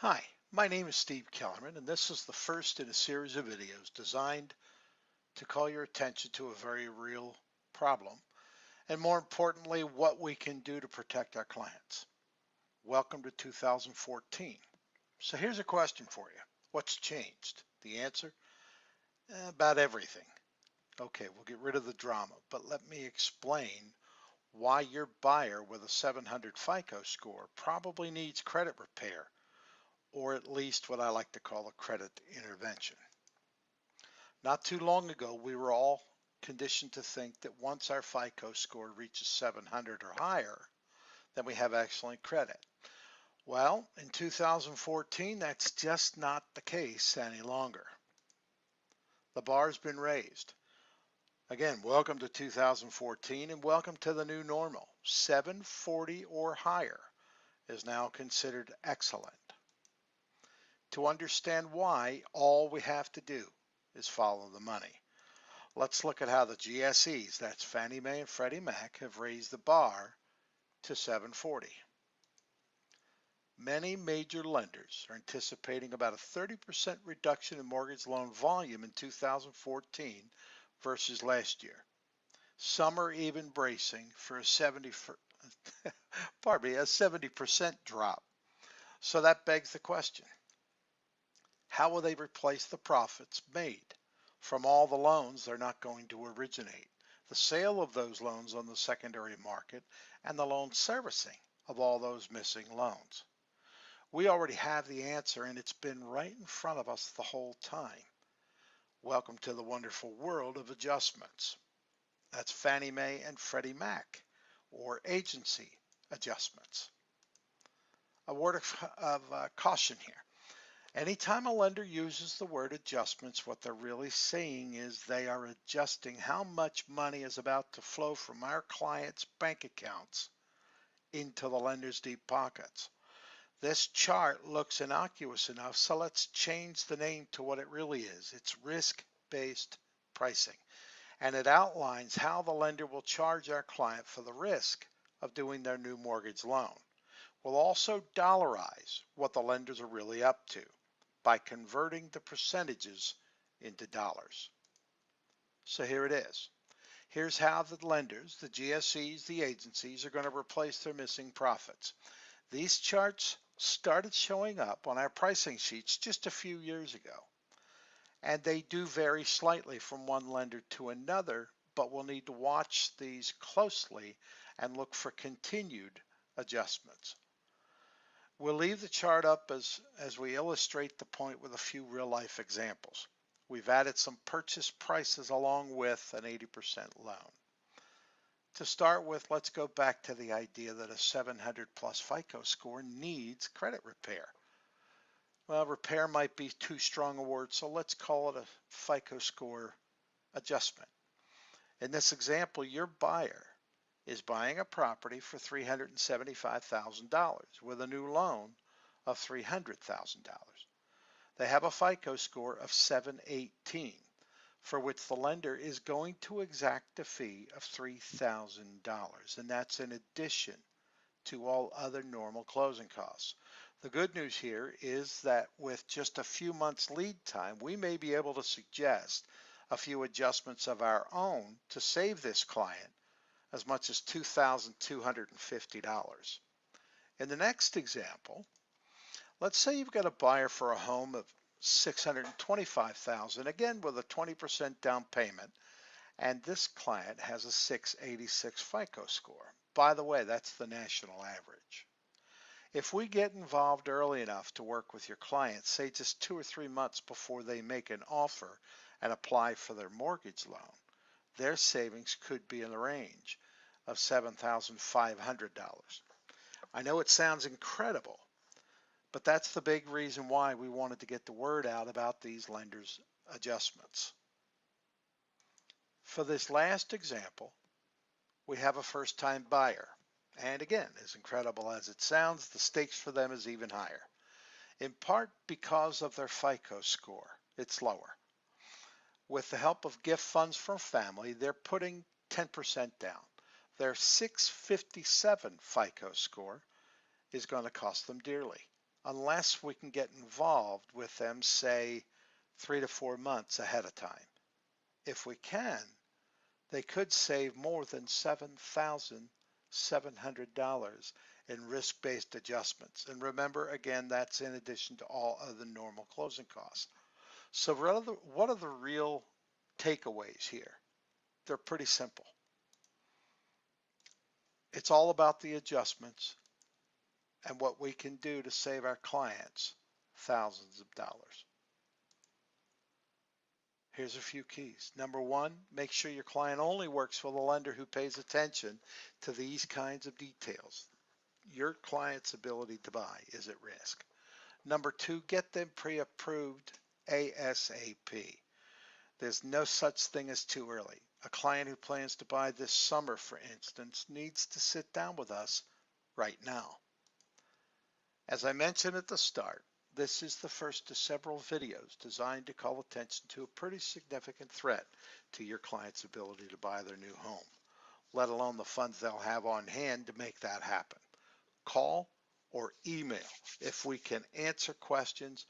Hi, my name is Steve Kellerman, and this is the first in a series of videos designed to call your attention to a very real problem, and more importantly, what we can do to protect our clients. Welcome to 2014. So here's a question for you. What's changed? The answer? About everything. Okay, we'll get rid of the drama, but let me explain why your buyer with a 700 FICO score probably needs credit repair, or at least what I like to call a credit intervention. Not too long ago, we were all conditioned to think that once our FICO score reaches 700 or higher, then we have excellent credit. Well, in 2014, that's just not the case any longer. The bar's been raised. Again, welcome to 2014 and welcome to the new normal. 740 or higher is now considered excellent. To understand why, all we have to do is follow the money. Let's look at how the GSEs, that's Fannie Mae and Freddie Mac, have raised the bar to 740. Many major lenders are anticipating about a 30% reduction in mortgage loan volume in 2014 versus last year. Some are even bracing for a 70% drop. So that begs the question, how will they replace the profits made from all the loans they're not going to originate, the sale of those loans on the secondary market, and the loan servicing of all those missing loans? We already have the answer, and it's been right in front of us the whole time. Welcome to the wonderful world of adjustments. That's Fannie Mae and Freddie Mac, or agency adjustments. A word of caution here. Anytime a lender uses the word adjustments, what they're really saying is they are adjusting how much money is about to flow from our clients' bank accounts into the lender's deep pockets. This chart looks innocuous enough, so let's change the name to what it really is. It's risk-based pricing, and it outlines how the lender will charge our client for the risk of doing their new mortgage loan. We'll also dollarize what the lenders are really up to by converting the percentages into dollars. So here it is. Here's how the lenders, the GSEs, the agencies are going to replace their missing profits. These charts started showing up on our pricing sheets just a few years ago, and they do vary slightly from one lender to another, but we'll need to watch these closely and look for continued adjustments. We'll leave the chart up as we illustrate the point with a few real-life examples. We've added some purchase prices along with an 80% loan. To start with, let's go back to the idea that a 700 plus FICO score needs credit repair. Well, repair might be too strong a word, so let's call it a FICO score adjustment. In this example, your buyer is buying a property for $375,000 with a new loan of $300,000. They have a FICO score of 718, for which the lender is going to exact a fee of $3,000, and that's in addition to all other normal closing costs. The good news here is that with just a few months lead time, we may be able to suggest a few adjustments of our own to save this client as much as $2,250. In the next example, let's say you've got a buyer for a home of $625,000, again with a 20% down payment, and this client has a 686 FICO score. By the way, that's the national average. If we get involved early enough to work with your client, say just 2 or 3 months before they make an offer and apply for their mortgage loan, their savings could be in the range of $7,500. I know it sounds incredible, but that's the big reason why we wanted to get the word out about these lenders' adjustments. For this last example, we have a first-time buyer. And again, as incredible as it sounds, the stakes for them is even higher. In part because of their FICO score, it's lower. With the help of gift funds from family, they're putting 10% down. Their 657 FICO score is going to cost them dearly. unless we can get involved with them, say 3 to 4 months ahead of time. If we can, they could save more than $7,700 in risk-based adjustments. And remember, again, that's in addition to all other normal closing costs. So what are the real takeaways here? They're pretty simple. It's all about the adjustments and what we can do to save our clients thousands of dollars. Here's a few keys. Number one, make sure your client only works with a lender who pays attention to these kinds of details. Your client's ability to buy is at risk. Number two, get them pre-approved ASAP. There's no such thing as too early. A client who plans to buy this summer, for instance, needs to sit down with us right now. As I mentioned at the start, this is the first of several videos designed to call attention to a pretty significant threat to your client's ability to buy their new home, let alone the funds they'll have on hand to make that happen. Call or email if we can answer questions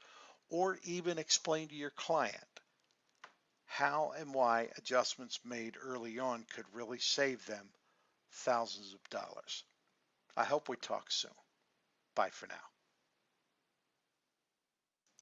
or even explain to your client how and why adjustments made early on could really save them thousands of dollars. I hope we talk soon. Bye for now.